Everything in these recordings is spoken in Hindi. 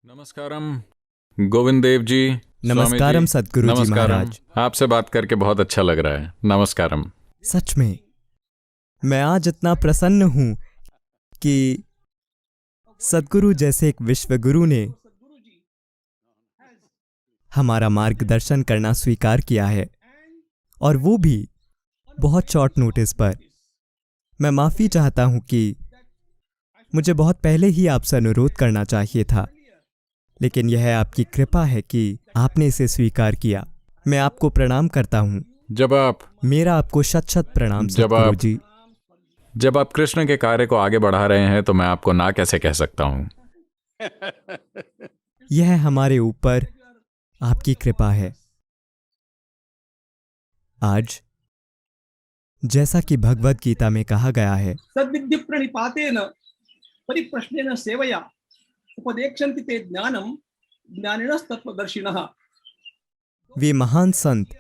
नमस्कारम गोविंद देव जी। नमस्कारम स्वामी जी, सद्गुरु जी नमस्कारम। महाराज। आपसे बात करके बहुत अच्छा लग रहा है। नमस्कारम। सच में मैं आज इतना प्रसन्न हूं कि सद्गुरु जैसे एक विश्व गुरु ने हमारा मार्गदर्शन करना स्वीकार किया है, और वो भी बहुत शॉर्ट नोटिस पर। मैं माफी चाहता हूं कि मुझे बहुत पहले ही आपसे अनुरोध करना चाहिए था, लेकिन यह आपकी कृपा है कि आपने इसे स्वीकार किया। मैं आपको प्रणाम करता हूं। मेरा आपको शत शत प्रणाम सद्गुरु जी। जब आप कृष्ण के कार्य को आगे बढ़ा रहे हैं तो मैं आपको ना कैसे कह सकता हूं। यह हमारे ऊपर आपकी कृपा है। आज जैसा कि भगवद गीता में कहा गया है, सद्विद्य प्रणिपातेन परिप्रश्नेन सेवया उपदेक्षन्ति ते ज्ञानम ज्ञानिनस्तत्वदर्शिनः। वे महान संत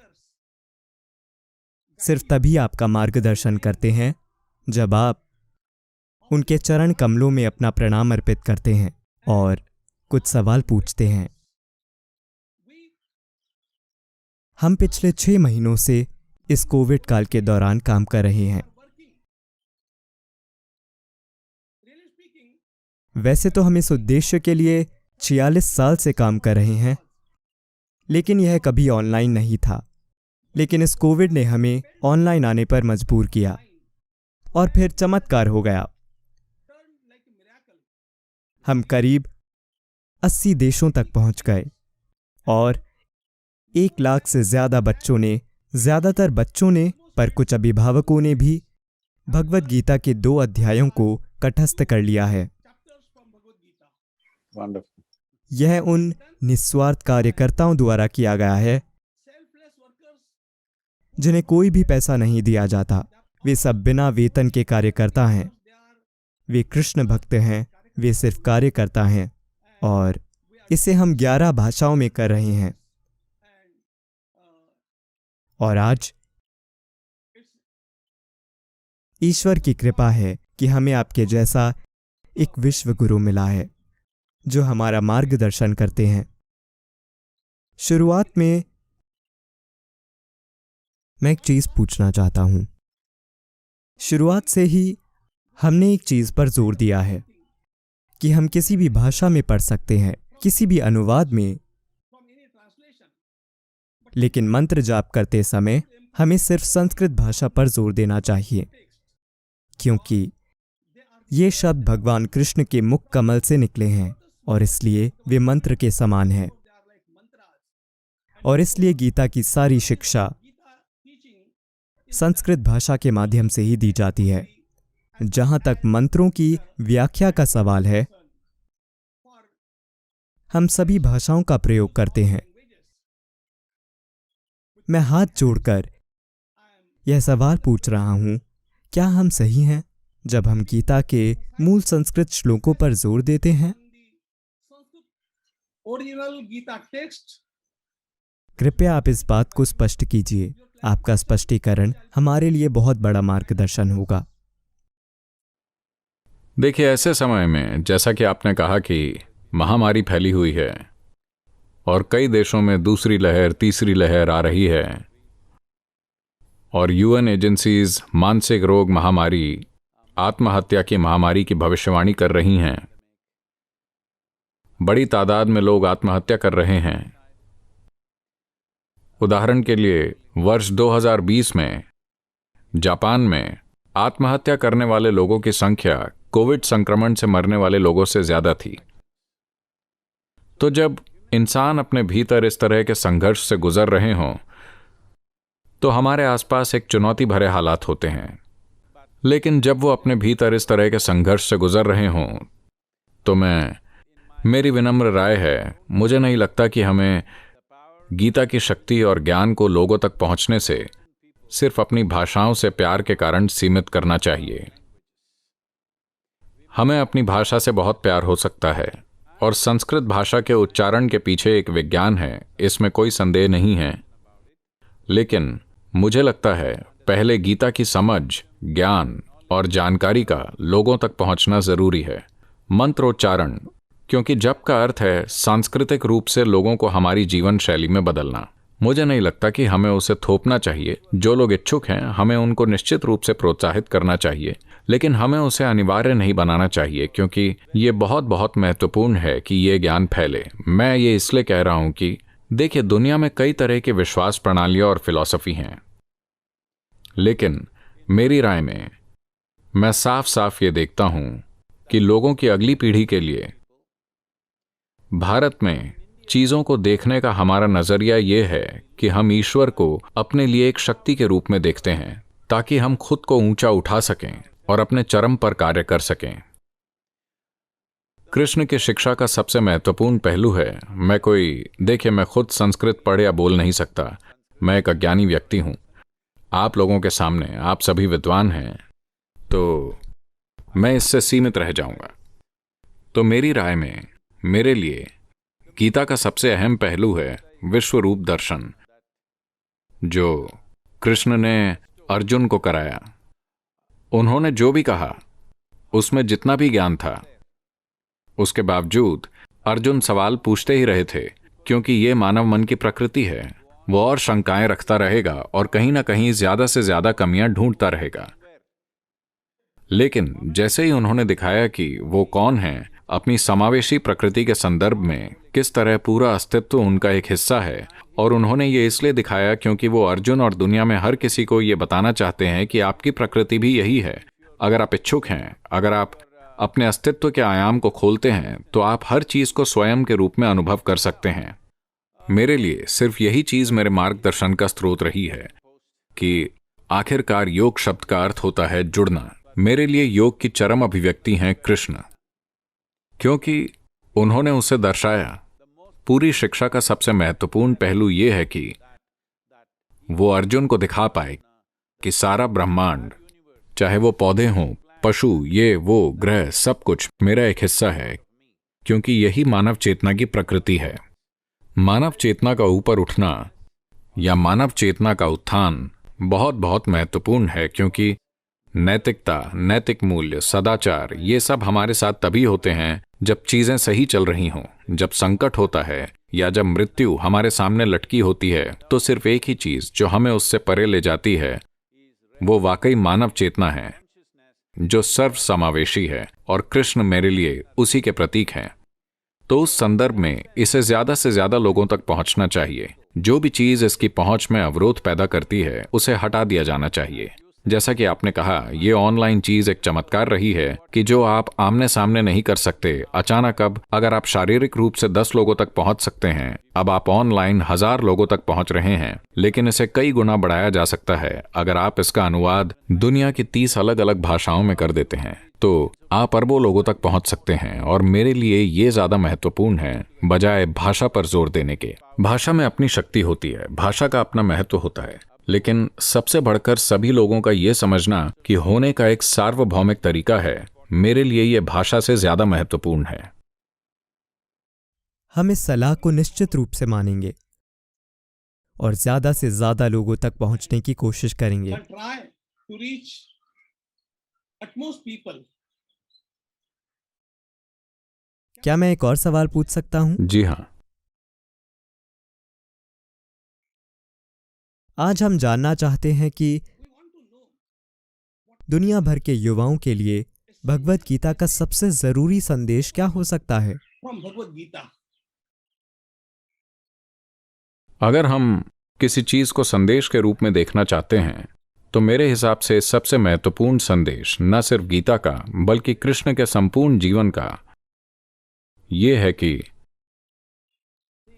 सिर्फ तभी आपका मार्गदर्शन करते हैं जब आप उनके चरण कमलों में अपना प्रणाम अर्पित करते हैं और कुछ सवाल पूछते हैं। हम पिछले 6 महीनों से इस कोविड काल के दौरान काम कर रहे हैं। वैसे तो हम इस उद्देश्य के लिए 46 साल से काम कर रहे हैं, लेकिन यह कभी ऑनलाइन नहीं था। लेकिन इस कोविड ने हमें ऑनलाइन आने पर मजबूर किया, और फिर चमत्कार हो गया। हम करीब 80 देशों तक पहुंच गए, और 1 लाख से ज्यादातर बच्चों ने, पर कुछ अभिभावकों ने भी भगवद गीता के 2 अध्यायों को कंठस्थ कर लिया है। यह उन निस्वार्थ कार्यकर्ताओं द्वारा किया गया है जिन्हें कोई भी पैसा नहीं दिया जाता। वे सब बिना वेतन के कार्यकर्ता हैं। वे कृष्ण भक्त हैं। वे सिर्फ कार्यकर्ता हैं, और इसे हम 11 भाषाओं में कर रहे हैं। और आज ईश्वर की कृपा है कि हमें आपके जैसा एक विश्व गुरु मिला है जो हमारा मार्गदर्शन करते हैं। शुरुआत में मैं एक चीज पूछना चाहता हूं। शुरुआत से ही हमने एक चीज पर जोर दिया है कि हम किसी भी भाषा में पढ़ सकते हैं, किसी भी अनुवाद में, लेकिन मंत्र जाप करते समय हमें सिर्फ संस्कृत भाषा पर जोर देना चाहिए, क्योंकि ये शब्द भगवान कृष्ण के मुख कमल से निकले हैं, और इसलिए वे मंत्र के समान हैं। और इसलिए गीता की सारी शिक्षा संस्कृत भाषा के माध्यम से ही दी जाती है। जहां तक मंत्रों की व्याख्या का सवाल है, हम सभी भाषाओं का प्रयोग करते हैं। मैं हाथ जोड़कर यह सवाल पूछ रहा हूं, क्या हम सही हैं जब हम गीता के मूल संस्कृत श्लोकों पर जोर देते हैं? Original Gita text. कृपया आप इस बात को स्पष्ट कीजिए। आपका स्पष्टीकरण हमारे लिए बहुत बड़ा मार्गदर्शन होगा। देखिए, ऐसे समय में जैसा कि आपने कहा कि महामारी फैली हुई है और कई देशों में दूसरी लहर, तीसरी लहर आ रही है, और यूएन एजेंसीज मानसिक रोग महामारी, आत्महत्या की महामारी की भविष्यवाणी कर रही हैं। बड़ी तादाद में लोग आत्महत्या कर रहे हैं। उदाहरण के लिए, वर्ष 2020 में जापान में आत्महत्या करने वाले लोगों की संख्या कोविड संक्रमण से मरने वाले लोगों से ज्यादा थी। तो जब इंसान अपने भीतर इस तरह के संघर्ष से गुजर रहे हों, तो हमारे आसपास एक चुनौती भरे हालात होते हैं। लेकिन जब वो अपने भीतर इस तरह के संघर्ष से गुजर रहे हों, तो मेरी विनम्र राय है, मुझे नहीं लगता कि हमें गीता की शक्ति और ज्ञान को लोगों तक पहुंचने से सिर्फ अपनी भाषाओं से प्यार के कारण सीमित करना चाहिए। हमें अपनी भाषा से बहुत प्यार हो सकता है, और संस्कृत भाषा के उच्चारण के पीछे एक विज्ञान है, इसमें कोई संदेह नहीं है। लेकिन मुझे लगता है पहले गीता की समझ, ज्ञान और जानकारी का लोगों तक पहुंचना जरूरी है। मंत्रोच्चारण क्योंकि जप का अर्थ है सांस्कृतिक रूप से लोगों को हमारी जीवन शैली में बदलना। मुझे नहीं लगता कि हमें उसे थोपना चाहिए। जो लोग इच्छुक हैं हमें उनको निश्चित रूप से प्रोत्साहित करना चाहिए, लेकिन हमें उसे अनिवार्य नहीं बनाना चाहिए, क्योंकि ये बहुत बहुत महत्वपूर्ण है कि ये ज्ञान फैले। मैं ये इसलिए कह रहा हूं कि देखिए, दुनिया में कई तरह की विश्वास प्रणालियां और फिलॉसफी हैं, लेकिन मेरी राय में मैं साफ साफ ये देखता हूं कि लोगों की अगली पीढ़ी के लिए भारत में चीजों को देखने का हमारा नजरिया ये है कि हम ईश्वर को अपने लिए एक शक्ति के रूप में देखते हैं, ताकि हम खुद को ऊंचा उठा सकें और अपने चरम पर कार्य कर सकें। कृष्ण की शिक्षा का सबसे महत्वपूर्ण पहलू है, मैं खुद संस्कृत पढ़ या बोल नहीं सकता, मैं एक अज्ञानी व्यक्ति हूं। आप लोगों के सामने आप सभी विद्वान हैं, तो मैं इससे सीमित रह जाऊंगा। तो मेरी राय में मेरे लिए गीता का सबसे अहम पहलू है विश्व रूप दर्शन, जो कृष्ण ने अर्जुन को कराया। उन्होंने जो भी कहा उसमें जितना भी ज्ञान था, उसके बावजूद अर्जुन सवाल पूछते ही रहे थे, क्योंकि ये मानव मन की प्रकृति है। वो और शंकाएं रखता रहेगा और कहीं ना कहीं ज्यादा से ज्यादा कमियां ढूंढता रहेगा। लेकिन जैसे ही उन्होंने दिखाया कि वो कौन है, अपनी समावेशी प्रकृति के संदर्भ में किस तरह पूरा अस्तित्व उनका एक हिस्सा है, और उन्होंने ये इसलिए दिखाया क्योंकि वो अर्जुन और दुनिया में हर किसी को ये बताना चाहते हैं कि आपकी प्रकृति भी यही है। अगर आप इच्छुक हैं, अगर आप अपने अस्तित्व के आयाम को खोलते हैं, तो आप हर चीज को स्वयं के रूप में अनुभव कर सकते हैं। मेरे लिए सिर्फ यही चीज मेरे मार्गदर्शन का स्रोत रही है कि आखिरकार योग शब्द का अर्थ होता है जुड़ना। मेरे लिए योग की चरम अभिव्यक्ति हैं कृष्ण, क्योंकि उन्होंने उसे दर्शाया। पूरी शिक्षा का सबसे महत्वपूर्ण पहलू यह है कि वो अर्जुन को दिखा पाए कि सारा ब्रह्मांड, चाहे वो पौधे हों, पशु, ये वो ग्रह, सब कुछ मेरा एक हिस्सा है, क्योंकि यही मानव चेतना की प्रकृति है। मानव चेतना का ऊपर उठना या मानव चेतना का उत्थान बहुत बहुत महत्वपूर्ण है, क्योंकि नैतिकता, नैतिक मूल्य, सदाचार, ये सब हमारे साथ तभी होते हैं जब चीजें सही चल रही हों। जब संकट होता है या जब मृत्यु हमारे सामने लटकी होती है, तो सिर्फ एक ही चीज जो हमें उससे परे ले जाती है, वो वाकई मानव चेतना है, जो सर्व समावेशी है, और कृष्ण मेरे लिए उसी के प्रतीक हैं। तो उस संदर्भ में इसे ज्यादा से ज्यादा लोगों तक पहुंचना चाहिए। जो भी चीज इसकी पहुंच में अवरोध पैदा करती है, उसे हटा दिया जाना चाहिए। जैसा कि आपने कहा, ये ऑनलाइन चीज एक चमत्कार रही है कि जो आप आमने सामने नहीं कर सकते, अचानक अब अगर आप शारीरिक रूप से 10 लोगों तक पहुंच सकते हैं, अब आप ऑनलाइन 1000 लोगों तक पहुंच रहे हैं। लेकिन इसे कई गुना बढ़ाया जा सकता है अगर आप इसका अनुवाद दुनिया की 30 अलग अलग भाषाओं में कर देते हैं, तो आप अरबों लोगों तक पहुंच सकते हैं। और मेरे लिए ये ज्यादा महत्वपूर्ण है बजाय भाषा पर जोर देने के। भाषा में अपनी शक्ति होती है, भाषा का अपना महत्व होता है, लेकिन सबसे बढ़कर सभी लोगों का यह समझना कि होने का एक सार्वभौमिक तरीका है, मेरे लिए यह भाषा से ज्यादा महत्वपूर्ण है। हम इस सलाह को निश्चित रूप से मानेंगे और ज्यादा से ज्यादा लोगों तक पहुंचने की कोशिश करेंगे। and try to reach utmost people. क्या मैं एक और सवाल पूछ सकता हूं? जी हाँ। आज हम जानना चाहते हैं कि दुनिया भर के युवाओं के लिए भगवत गीता का सबसे जरूरी संदेश क्या हो सकता है? From Bhagavad Gita, अगर हम किसी चीज को संदेश के रूप में देखना चाहते हैं, तो मेरे हिसाब से सबसे महत्वपूर्ण संदेश न सिर्फ गीता का बल्कि कृष्ण के संपूर्ण जीवन का ये है कि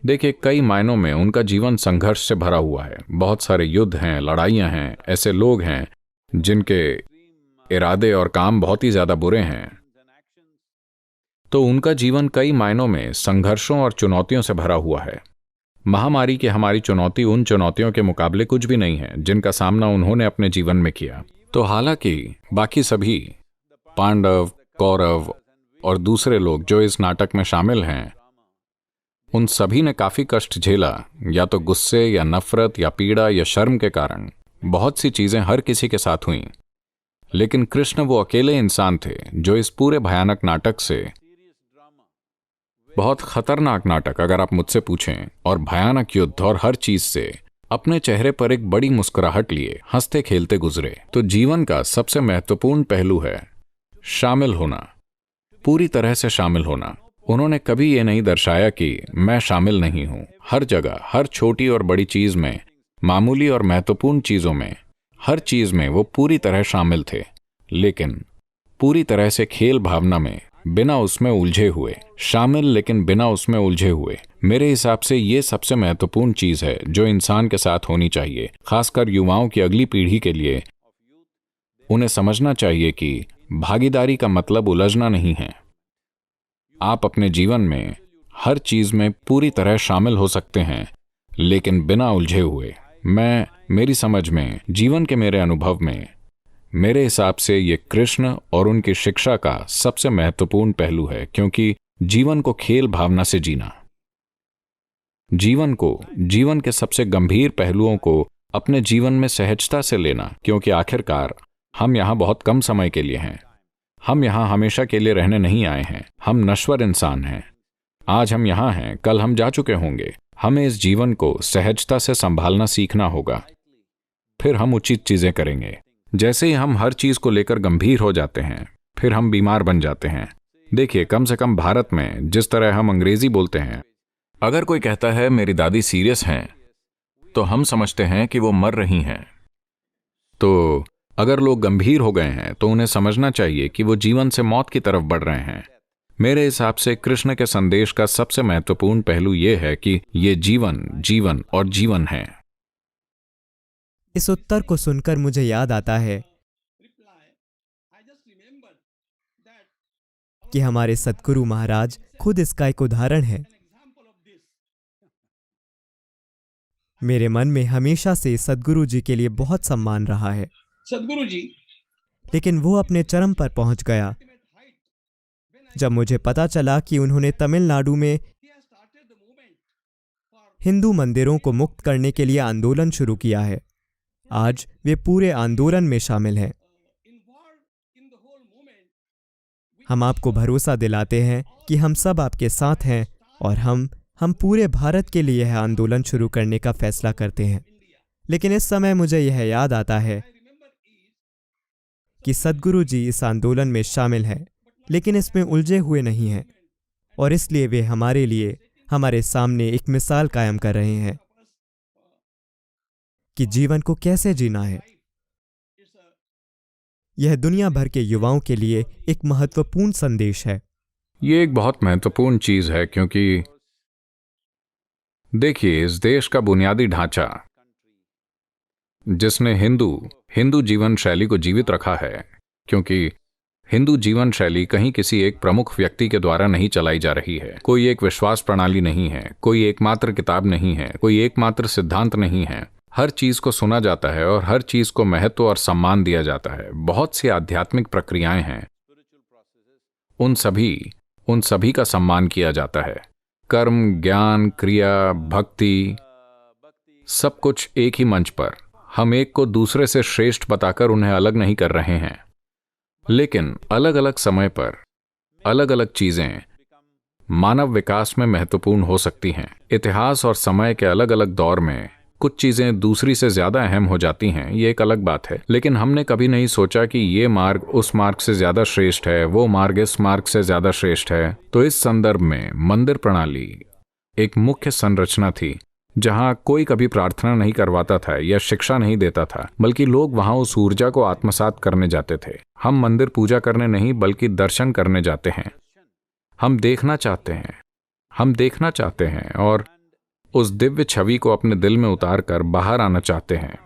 देखिए, कई मायनों में उनका जीवन संघर्ष से भरा हुआ है। बहुत सारे युद्ध हैं, लड़ाइयां हैं, ऐसे लोग हैं जिनके इरादे और काम बहुत ही ज्यादा बुरे हैं। तो उनका जीवन कई मायनों में संघर्षों और चुनौतियों से भरा हुआ है। महामारी की हमारी चुनौती उन चुनौतियों के मुकाबले कुछ भी नहीं है जिनका सामना उन्होंने अपने जीवन में किया। तो हालांकि बाकी सभी पांडव, कौरव और दूसरे लोग जो इस नाटक में शामिल हैं, उन सभी ने काफी कष्ट झेला, या तो गुस्से या नफरत या पीड़ा या शर्म के कारण। बहुत सी चीजें हर किसी के साथ हुईं, लेकिन कृष्ण वो अकेले इंसान थे जो इस पूरे भयानक नाटक से बहुत खतरनाक नाटक अगर आप मुझसे पूछें, और भयानक युद्ध और हर चीज से अपने चेहरे पर एक बड़ी मुस्कुराहट लिए हंसते खेलते गुजरे। तो जीवन का सबसे महत्वपूर्ण पहलू है शामिल होना, पूरी तरह से शामिल होना। उन्होंने कभी ये नहीं दर्शाया कि मैं शामिल नहीं हूं। हर जगह, हर छोटी और बड़ी चीज में, मामूली और महत्वपूर्ण चीजों में, हर चीज में वो पूरी तरह शामिल थे, लेकिन पूरी तरह से खेल भावना में, बिना उसमें उलझे हुए। शामिल लेकिन बिना उसमें उलझे हुए। मेरे हिसाब से ये सबसे महत्वपूर्ण चीज है जो इंसान के साथ होनी चाहिए, खासकर युवाओं की अगली पीढ़ी के लिए। उन्हें समझना चाहिए कि भागीदारी का मतलब उलझना नहीं है। आप अपने जीवन में हर चीज में पूरी तरह शामिल हो सकते हैं, लेकिन बिना उलझे हुए। मेरी समझ में, जीवन के मेरे अनुभव में, मेरे हिसाब से ये कृष्ण और उनकी शिक्षा का सबसे महत्वपूर्ण पहलू है, क्योंकि जीवन को खेल भावना से जीना, जीवन के सबसे गंभीर पहलुओं को अपने जीवन में सहजता से लेना, क्योंकि आखिरकार हम यहाँ बहुत कम समय के लिए हैं। हम यहाँ हमेशा के लिए रहने नहीं आए हैं। हम नश्वर इंसान हैं। आज हम यहाँ हैं, कल हम जा चुके होंगे। हमें इस जीवन को सहजता से संभालना सीखना होगा, फिर हम उचित चीजें करेंगे। जैसे ही हम हर चीज को लेकर गंभीर हो जाते हैं, फिर हम बीमार बन जाते हैं। देखिए, कम से कम भारत में जिस तरह हम अंग्रेजी बोलते हैं, अगर कोई कहता है मेरी दादी सीरियस हैं, तो हम समझते हैं कि वो मर रही हैं। तो अगर लोग गंभीर हो गए हैं, तो उन्हें समझना चाहिए कि वो जीवन से मौत की तरफ बढ़ रहे हैं। मेरे हिसाब से कृष्ण के संदेश का सबसे महत्वपूर्ण पहलू यह है कि ये जीवन और जीवन है। इस उत्तर को सुनकर मुझे याद आता है कि हमारे सद्गुरु महाराज खुद इसका एक उदाहरण है। मेरे मन में हमेशा से सद्गुरु जी के लिए बहुत सम्मान रहा है, सदगुरु जी, लेकिन वो अपने चरम पर पहुंच गया जब मुझे पता चला कि उन्होंने तमिलनाडु में हिंदू मंदिरों को मुक्त करने के लिए आंदोलन शुरू किया है। आज वे पूरे आंदोलन में शामिल हैं। हम आपको भरोसा दिलाते हैं कि हम सब आपके साथ हैं और हम पूरे भारत के लिए यह आंदोलन शुरू करने का फैसला करते हैं। लेकिन इस समय मुझे यह याद आता है कि सद्गुरु जी इस आंदोलन में शामिल हैं, लेकिन इसमें उलझे हुए नहीं हैं, और इसलिए वे हमारे लिए, हमारे सामने एक मिसाल कायम कर रहे हैं कि जीवन को कैसे जीना है। यह दुनिया भर के युवाओं के लिए एक महत्वपूर्ण संदेश है। ये एक बहुत महत्वपूर्ण चीज है, क्योंकि देखिए, इस देश का बुनियादी ढांचा जिसने हिंदू जीवन शैली को जीवित रखा है, क्योंकि हिंदू जीवन शैली कहीं किसी एक प्रमुख व्यक्ति के द्वारा नहीं चलाई जा रही है। कोई एक विश्वास प्रणाली नहीं है, कोई एकमात्र किताब नहीं है, कोई एकमात्र सिद्धांत नहीं है। हर चीज को सुना जाता है और हर चीज को महत्व और सम्मान दिया जाता है। बहुत सी आध्यात्मिक प्रक्रियाएं हैं, उन सभी का सम्मान किया जाता है। कर्म, ज्ञान, क्रिया, भक्ति, सब कुछ एक ही मंच पर। हम एक को दूसरे से श्रेष्ठ बताकर उन्हें अलग नहीं कर रहे हैं, लेकिन अलग अलग समय पर अलग अलग चीजें मानव विकास में महत्वपूर्ण हो सकती हैं। इतिहास और समय के अलग अलग दौर में कुछ चीजें दूसरी से ज्यादा अहम हो जाती हैं, ये एक अलग बात है। लेकिन हमने कभी नहीं सोचा कि ये मार्ग उस मार्ग से ज्यादा श्रेष्ठ है, वो मार्ग इस मार्ग से ज्यादा श्रेष्ठ है। तो इस संदर्भ में मंदिर प्रणाली एक मुख्य संरचना थी, जहां कोई कभी प्रार्थना नहीं करवाता था या शिक्षा नहीं देता था, बल्कि लोग वहां उस ऊर्जा को आत्मसात करने जाते थे। हम मंदिर पूजा करने नहीं, बल्कि दर्शन करने जाते हैं। हम देखना चाहते हैं और उस दिव्य छवि को अपने दिल में उतार कर बाहर आना चाहते हैं।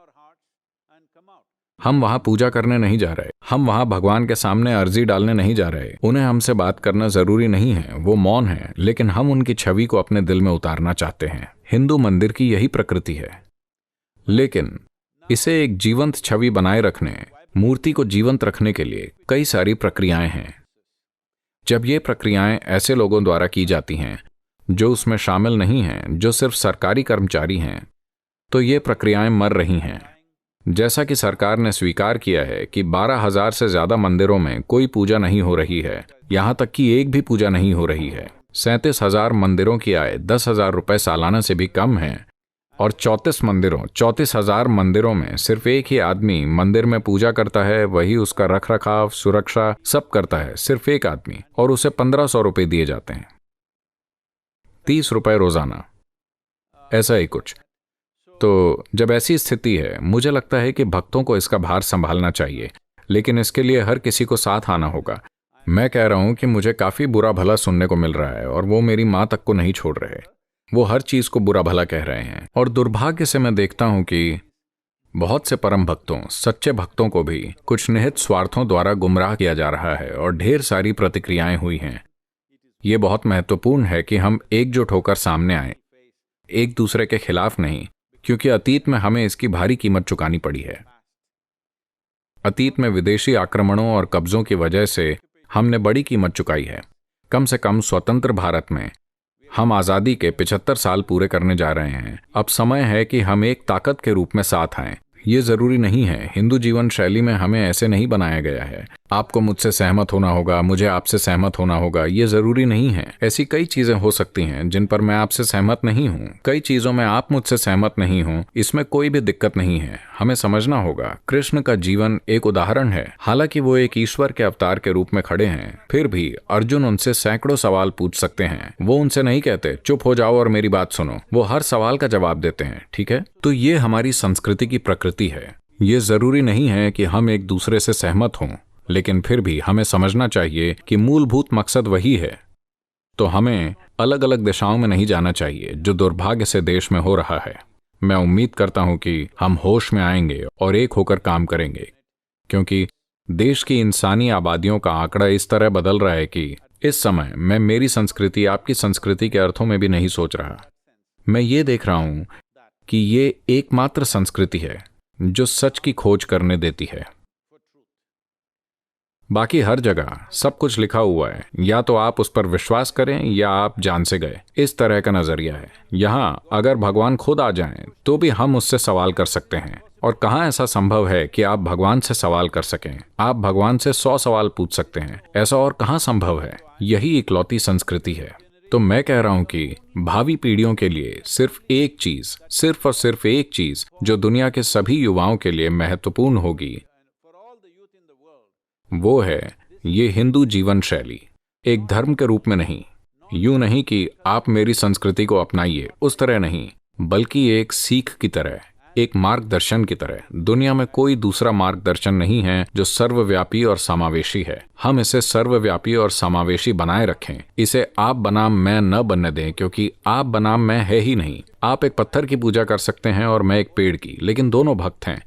हम वहां पूजा करने नहीं जा रहे, हम वहां भगवान के सामने अर्जी डालने नहीं जा रहे। उन्हें हमसे बात करना जरूरी नहीं है, वो मौन है, लेकिन हम उनकी छवि को अपने दिल में उतारना चाहते हैं। हिंदू मंदिर की यही प्रकृति है, लेकिन इसे एक जीवंत छवि बनाए रखने, मूर्ति को जीवंत रखने के लिए कई सारी प्रक्रियाएं हैं। जब ये प्रक्रियाएं ऐसे लोगों द्वारा की जाती हैं जो उसमें शामिल नहीं हैं, जो सिर्फ सरकारी कर्मचारी हैं, तो ये प्रक्रियाएं मर रही हैं। जैसा कि सरकार ने स्वीकार किया है कि 12,000 से ज्यादा मंदिरों में कोई पूजा नहीं हो रही है, यहां तक कि एक भी पूजा नहीं हो रही है। 37,000 मंदिरों की आय 10,000 रुपये सालाना से भी कम है, और 34,000 मंदिरों में सिर्फ एक ही आदमी मंदिर में पूजा करता है, वही उसका रख रखाव, सुरक्षा सब करता है, सिर्फ एक आदमी, और उसे 1,500 रुपये दिए जाते हैं, 30 रुपये रोजाना, ऐसा ही कुछ। तो जब ऐसी स्थिति है, मुझे लगता है कि भक्तों को इसका भार संभालना चाहिए, लेकिन इसके लिए हर किसी को साथ आना होगा। मैं कह रहा हूं कि मुझे काफी बुरा भला सुनने को मिल रहा है, और वो मेरी माँ तक को नहीं छोड़ रहे। वो हर चीज को बुरा भला कह रहे हैं, और दुर्भाग्य से मैं देखता हूं कि बहुत से परम भक्तों, सच्चे भक्तों को भी कुछ निहित स्वार्थों द्वारा गुमराह किया जा रहा है, और ढेर सारी प्रतिक्रियाएं हुई हैं। ये बहुत महत्वपूर्ण है कि हम एकजुट होकर सामने आए, एक दूसरे के खिलाफ नहीं, क्योंकि अतीत में हमें इसकी भारी कीमत चुकानी पड़ी है। अतीत में विदेशी आक्रमणों और कब्जों की वजह से हमने बड़ी कीमत चुकाई है। कम से कम स्वतंत्र भारत में हम आज़ादी के 75 साल पूरे करने जा रहे हैं। अब समय है कि हम एक ताकत के रूप में साथ आएं। ये जरूरी नहीं है, हिंदू जीवन शैली में हमें ऐसे नहीं बनाया गया है। आपको मुझसे सहमत होना होगा, मुझे आपसे सहमत होना होगा, ये जरूरी नहीं है। ऐसी कई चीजें हो सकती हैं जिन पर मैं आपसे सहमत नहीं हूँ, कई चीजों में आप मुझसे सहमत नहीं हो, इसमें कोई भी दिक्कत नहीं है। हमें समझना होगा, कृष्ण का जीवन एक उदाहरण है। हालांकि वो एक ईश्वर के अवतार के रूप में खड़े हैं, फिर भी अर्जुन उनसे सैकड़ों सवाल पूछ सकते हैं। वो उनसे नहीं कहते चुप हो जाओ और मेरी बात सुनो, वो हर सवाल का जवाब देते हैं। ठीक है, तो ये हमारी संस्कृति की प्रकृति है। ये जरूरी नहीं है कि हम एक दूसरे से सहमत हों, लेकिन फिर भी हमें समझना चाहिए कि मूलभूत मकसद वही है। तो हमें अलग अलग दिशाओं में नहीं जाना चाहिए, जो दुर्भाग्य से देश में हो रहा है। मैं उम्मीद करता हूं कि हम होश में आएंगे और एक होकर काम करेंगे, क्योंकि देश की इंसानी आबादियों का आंकड़ा इस तरह बदल रहा है कि इस समय मैं मेरी संस्कृति आपकी संस्कृति के अर्थों में भी नहीं सोच रहा। मैं ये देख रहा हूं कि ये एकमात्र संस्कृति है जो सच की खोज करने देती है। बाकी हर जगह सब कुछ लिखा हुआ है, या तो आप उस पर विश्वास करें या आप जान से गए, इस तरह का नजरिया है। यहाँ अगर भगवान खुद आ जाएं तो भी हम उससे सवाल कर सकते हैं, और कहाँ ऐसा संभव है कि आप भगवान से सवाल कर सकें? आप भगवान से 100 सवाल पूछ सकते हैं, ऐसा और कहाँ संभव है? यही इकलौती संस्कृति है। तो मैं कह रहा हूं कि भावी पीढ़ियों के लिए सिर्फ एक चीज, सिर्फ और सिर्फ एक चीज जो दुनिया के सभी युवाओं के लिए महत्वपूर्ण होगी, वो है ये हिंदू जीवन शैली। एक धर्म के रूप में नहीं, यूं नहीं कि आप मेरी संस्कृति को अपनाइए, उस तरह नहीं, बल्कि एक सीख की तरह, एक मार्गदर्शन की तरह। दुनिया में कोई दूसरा मार्गदर्शन नहीं है जो सर्वव्यापी और समावेशी है। हम इसे सर्वव्यापी और समावेशी बनाए रखें। इसे आप बनाम मैं न बनने दें, क्योंकि आप बनाम मैं है ही नहीं। आप एक पत्थर की पूजा कर सकते हैं और मैं एक पेड़ की, लेकिन दोनों भक्त हैं।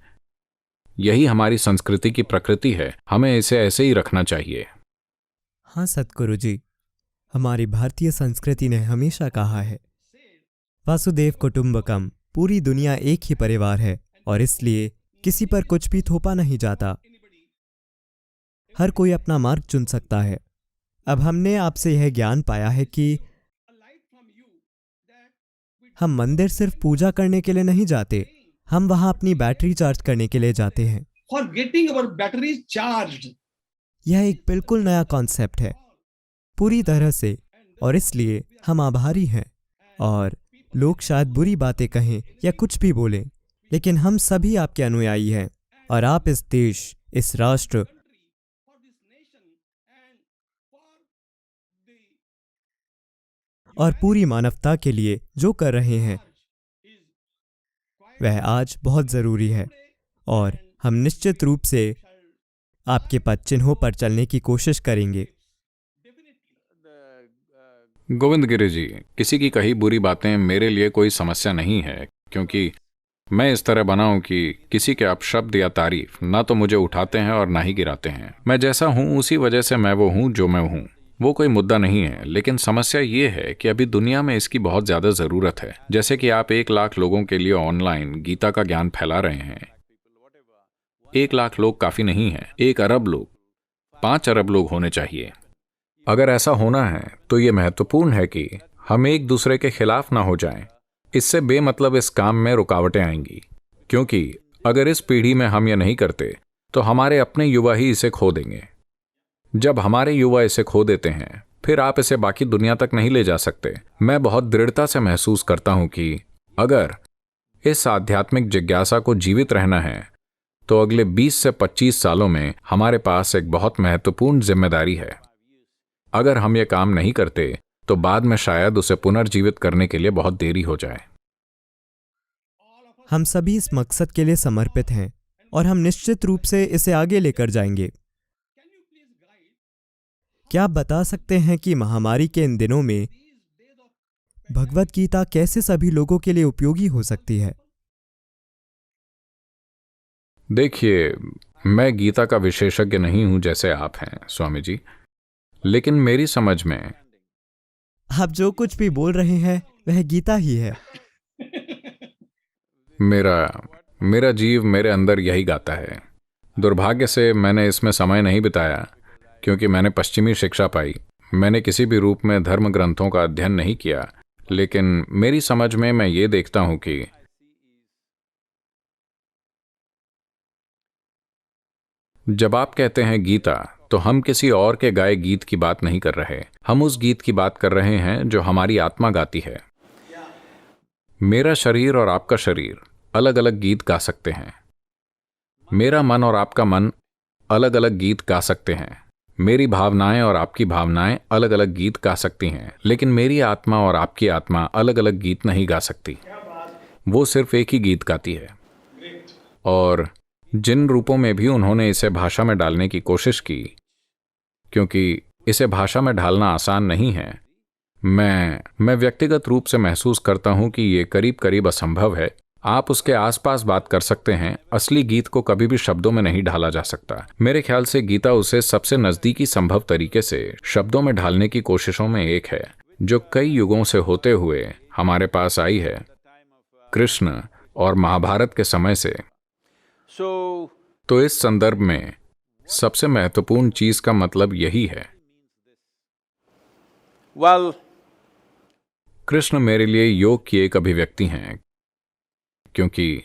यही हमारी संस्कृति की प्रकृति है, हमें इसे ऐसे ही रखना चाहिए। हाँ सतगुरु जी, हमारी भारतीय संस्कृति ने हमेशा कहा है वासुदेव कुटुंबकम, पूरी दुनिया एक ही परिवार है, और इसलिए किसी पर कुछ भी थोपा नहीं जाता। हर कोई अपना मार्ग चुन सकता है। अब हमने आपसे यह ज्ञान पाया है कि हम मंदिर सिर्फ पूजा करने के लिए नहीं जाते, हम वहां अपनी बैटरी चार्ज करने के लिए जाते हैं। For getting our batteries charged. यह एक बिल्कुल नया कॉन्सेप्ट है पूरी तरह से, और इसलिए हम आभारी हैं। और लोग शायद बुरी बातें कहें या कुछ भी बोलें, लेकिन हम सभी आपके अनुयायी हैं, और आप इस देश, इस राष्ट्र और पूरी मानवता के लिए जो कर रहे हैं वह आज बहुत जरूरी है, और हम निश्चित रूप से आपके पद चिन्हों पर चलने की कोशिश करेंगे। गोविंद गिरी जी, किसी की कही बुरी बातें मेरे लिए कोई समस्या नहीं है, क्योंकि मैं इस तरह बना हूं कि किसी के अपशब्द या तारीफ ना तो मुझे उठाते हैं और ना ही गिराते हैं। मैं जैसा हूं उसी वजह से मैं वो हूं जो मैं हूं। वो कोई मुद्दा नहीं है, लेकिन समस्या ये है कि अभी दुनिया में इसकी बहुत ज्यादा जरूरत है। जैसे कि आप 1 लाख लोगों के लिए ऑनलाइन गीता का ज्ञान फैला रहे हैं। 1 लाख लोग काफी नहीं है, 1 अरब लोग, 5 अरब लोग होने चाहिए। अगर ऐसा होना है तो ये महत्वपूर्ण है कि हम एक दूसरे के खिलाफ ना हो जाएं। इससे बेमतलब इस काम में रुकावटें आएंगी, क्योंकि अगर इस पीढ़ी में हम ये नहीं करते तो हमारे अपने युवा ही इसे खो देंगे। जब हमारे युवा इसे खो देते हैं फिर आप इसे बाकी दुनिया तक नहीं ले जा सकते। मैं बहुत दृढ़ता से महसूस करता हूं कि अगर इस आध्यात्मिक जिज्ञासा को जीवित रहना है तो अगले 20 से 25 सालों में हमारे पास एक बहुत महत्वपूर्ण जिम्मेदारी है। अगर हम ये काम नहीं करते तो बाद में शायद उसे पुनर्जीवित करने के लिए बहुत देरी हो जाए। हम सभी इस मकसद के लिए समर्पित हैं और हम निश्चित रूप से इसे आगे लेकर जाएंगे। क्या आप बता सकते हैं कि महामारी के इन दिनों में भगवत गीता कैसे सभी लोगों के लिए उपयोगी हो सकती है? देखिए, मैं गीता का विशेषज्ञ नहीं हूं जैसे आप हैं स्वामी जी, लेकिन मेरी समझ में आप जो कुछ भी बोल रहे हैं वह गीता ही है। मेरा जीव मेरे अंदर यही गाता है। दुर्भाग्य से मैंने इसमें समय नहीं बिताया क्योंकि मैंने पश्चिमी शिक्षा पाई। मैंने किसी भी रूप में धर्म ग्रंथों का अध्ययन नहीं किया, लेकिन मेरी समझ में मैं ये देखता हूं कि जब आप कहते हैं गीता, तो हम किसी और के गाए गीत की बात नहीं कर रहे। हम उस गीत की बात कर रहे हैं जो हमारी आत्मा गाती है। मेरा शरीर और आपका शरीर अलग अलग गीत गा सकते हैं। मेरा मन और आपका मन अलग अलग गीत गा सकते हैं। मेरी भावनाएं और आपकी भावनाएं अलग अलग गीत गा सकती हैं, लेकिन मेरी आत्मा और आपकी आत्मा अलग अलग गीत नहीं गा सकती। वो सिर्फ एक ही गीत गाती है। और जिन रूपों में भी उन्होंने इसे भाषा में डालने की कोशिश की, क्योंकि इसे भाषा में ढालना आसान नहीं है, मैं व्यक्तिगत रूप से महसूस करता हूं कि ये करीब करीब असंभव है। आप उसके आसपास बात कर सकते हैं, असली गीत को कभी भी शब्दों में नहीं ढाला जा सकता। मेरे ख्याल से गीता उसे सबसे नजदीकी संभव तरीके से शब्दों में ढालने की कोशिशों में एक है, जो कई युगों से होते हुए हमारे पास आई है, कृष्ण और महाभारत के समय से। तो इस संदर्भ में सबसे महत्वपूर्ण चीज का मतलब यही है। कृष्ण मेरे लिए योग की एक अभिव्यक्ति हैं, क्योंकि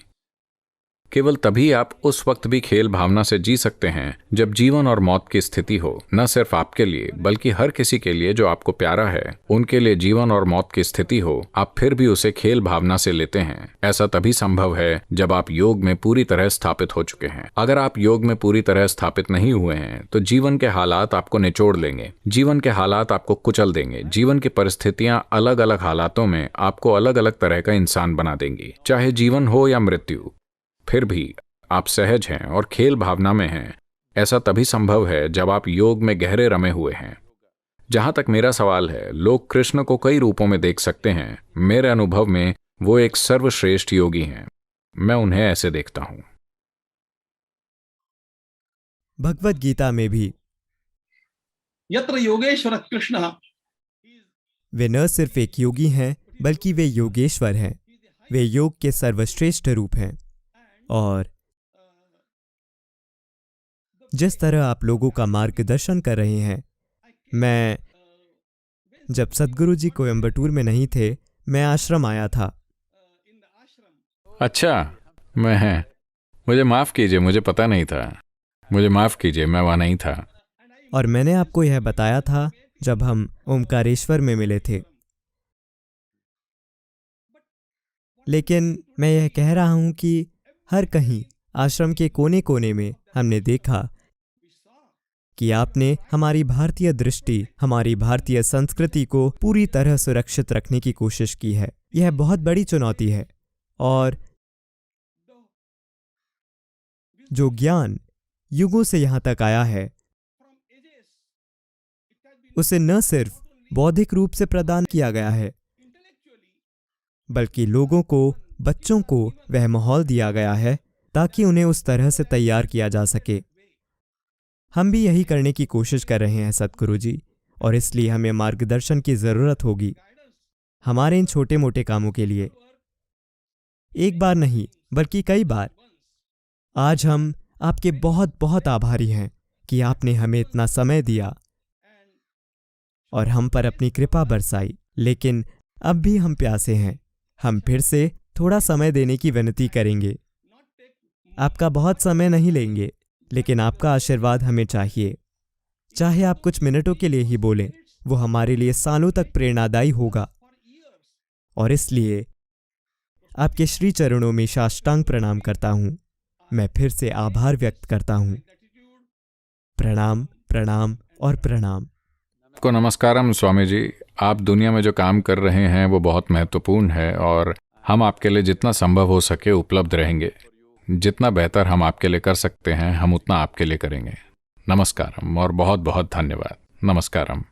केवल तभी आप उस वक्त भी खेल भावना से जी सकते हैं जब जीवन और मौत की स्थिति हो। न सिर्फ आपके लिए बल्कि हर किसी के लिए जो आपको प्यारा है, उनके लिए जीवन और मौत की स्थिति हो, आप फिर भी उसे खेल भावना से लेते हैं। ऐसा तभी संभव है जब आप योग में पूरी तरह स्थापित हो चुके हैं। अगर आप योग में पूरी तरह स्थापित नहीं हुए हैं तो जीवन के हालात आपको निचोड़ लेंगे, जीवन के हालात आपको कुचल देंगे। जीवन की परिस्थितियां अलग अलग हालातों में आपको अलग अलग तरह का इंसान बना देंगी, चाहे जीवन हो या मृत्यु। फिर भी आप सहज हैं और खेल भावना में हैं। ऐसा तभी संभव है जब आप योग में गहरे रमे हुए हैं। जहां तक मेरा सवाल है, लोग कृष्ण को कई रूपों में देख सकते हैं। मेरे अनुभव में वो एक सर्वश्रेष्ठ योगी हैं। मैं उन्हें ऐसे देखता हूं। भगवत गीता में भी यत्र योगेश्वर कृष्ण, वे न सिर्फ एक योगी हैं बल्कि वे योगेश्वर हैं। वे योग के सर्वश्रेष्ठ रूप हैं। और जिस तरह आप लोगों का मार्गदर्शन कर रहे हैं, मैं जब सद्गुरु जी कोयम्बटूर में नहीं थे, मैं आश्रम आया था। अच्छा, मुझे माफ कीजिए, मुझे पता नहीं था। मुझे माफ कीजिए, मैं वहां नहीं था। और मैंने आपको यह बताया था जब हम ओमकारेश्वर में मिले थे। लेकिन मैं यह कह रहा हूं कि हर कहीं आश्रम के कोने कोने में हमने देखा कि आपने हमारी भारतीय दृष्टि, हमारी भारतीय संस्कृति को पूरी तरह सुरक्षित रखने की कोशिश की है। यह बहुत बड़ी चुनौती है। और जो ज्ञान युगों से यहाँ तक आया है, उसे न सिर्फ बौद्धिक रूप से प्रदान किया गया है, बल्कि लोगों को, बच्चों को वह माहौल दिया गया है ताकि उन्हें उस तरह से तैयार किया जा सके। हम भी यही करने की कोशिश कर रहे हैं सद्गुरु जी, और इसलिए हमें मार्गदर्शन की जरूरत होगी हमारे इन छोटे मोटे कामों के लिए। एक बार नहीं बल्कि कई बार। आज हम आपके बहुत बहुत आभारी हैं कि आपने हमें इतना समय दिया और हम पर अपनी कृपा बरसाई। लेकिन अब भी हम प्यासे हैं। हम फिर से थोड़ा समय देने की विनती करेंगे। आपका बहुत समय नहीं लेंगे, लेकिन आपका आशीर्वाद हमें चाहिए। चाहे आप कुछ मिनटों के लिए ही बोलें, वो हमारे लिए सालों तक प्रेरणादायी होगा। और इसलिए आपके श्री चरणों में साष्टांग प्रणाम करता हूँ। मैं फिर से आभार व्यक्त करता हूँ। प्रणाम, प्रणाम और प्रणाम। आपको नमस्कारम स्वामी जी। आप दुनिया में जो काम कर रहे हैं वो बहुत महत्वपूर्ण है और हम आपके लिए जितना संभव हो सके उपलब्ध रहेंगे। जितना बेहतर हम आपके लिए कर सकते हैं हम उतना आपके लिए करेंगे। नमस्कारम और बहुत बहुत धन्यवाद। नमस्कारम।